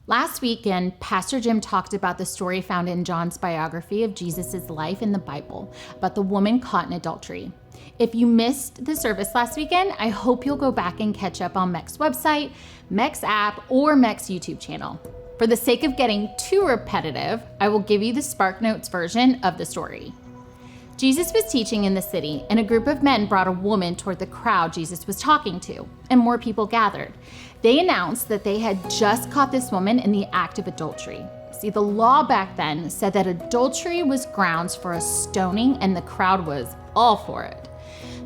Last weekend, Pastor Jim talked about the story found in John's biography of Jesus' life in the Bible about the woman caught in adultery. If you missed the service last weekend, I hope you'll go back and catch up on Meck's website, Meck's app, or Meck's YouTube channel. For the sake of getting too repetitive, I will give you the SparkNotes version of the story. Jesus was teaching in the city, and a group of men brought a woman toward the crowd Jesus was talking to, and more people gathered. They announced that they had just caught this woman in the act of adultery. See, the law back then said that adultery was grounds for a stoning, and the crowd was all for it.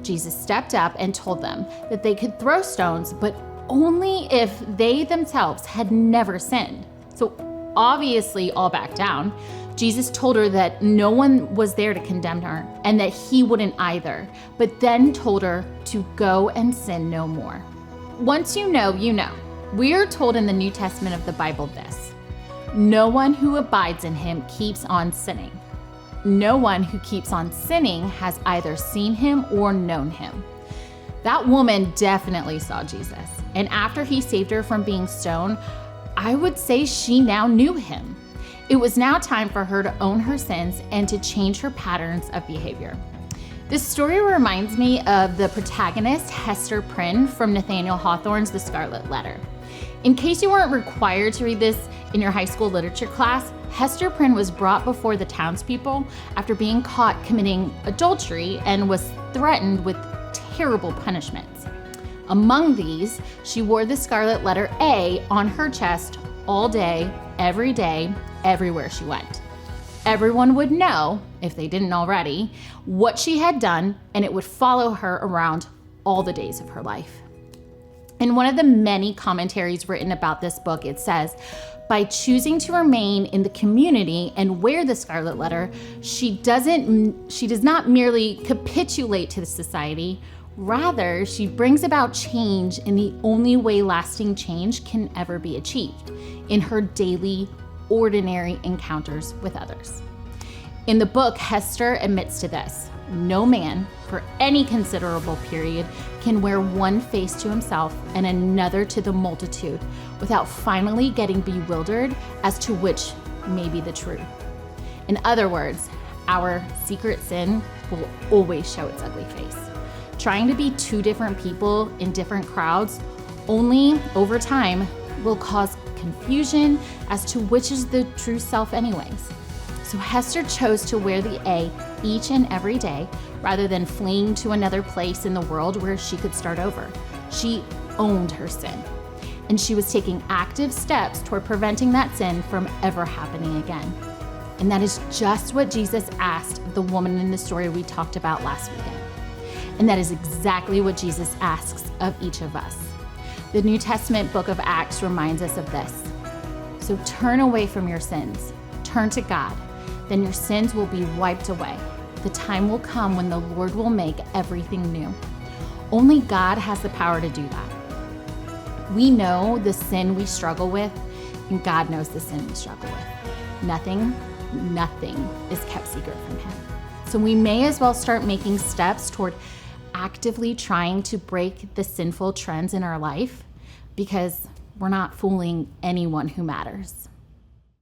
Jesus stepped up and told them that they could throw stones, but only if they themselves had never sinned. So obviously all backed down. Jesus told her that no one was there to condemn her and that he wouldn't either, but then told her to go and sin no more. Once you know, you know. We are told in the New Testament of the Bible this: no one who abides in him keeps on sinning. No one who keeps on sinning has either seen him or known him. That woman definitely saw Jesus, and after he saved her from being stoned, I would say she now knew him. It was now time for her to own her sins and to change her patterns of behavior. This story reminds me of the protagonist, Hester Prynne, from Nathaniel Hawthorne's The Scarlet Letter. In case you weren't required to read this in your high school literature class, Hester Prynne was brought before the townspeople after being caught committing adultery and was threatened with terrible punishments. Among these, she wore the scarlet letter A on her chest all day, everywhere she went. Everyone would know, if they didn't already, what she had done, and it would follow her around all the days of her life. In one of the many commentaries written about this book, it says, by choosing to remain in the community and wear the scarlet letter, she does not merely capitulate to the society. Rather, she brings about change in the only way lasting change can ever be achieved, in her daily, ordinary encounters with others. In the book, Hester admits to this: no man, for any considerable period, can wear one face to himself and another to the multitude without finally getting bewildered as to which may be the truth. In other words, our secret sin will always show its ugly face. Trying to be two different people in different crowds only over time will cause confusion as to which is the true self anyways. So Hester chose to wear the A each and every day rather than fleeing to another place in the world where she could start over. She owned her sin, and she was taking active steps toward preventing that sin from ever happening again. And that is just what Jesus asked of the woman in the story we talked about last weekend. And that is exactly what Jesus asks of each of us. The New Testament book of Acts reminds us of this. So turn away from your sins. Turn to God. Then your sins will be wiped away. The time will come when the Lord will make everything new. Only God has the power to do that. We know the sin we struggle with, and God knows the sin we struggle with. Nothing is kept secret from him. So we may as well start making steps toward actively trying to break the sinful trends in our life, because we're not fooling anyone who matters.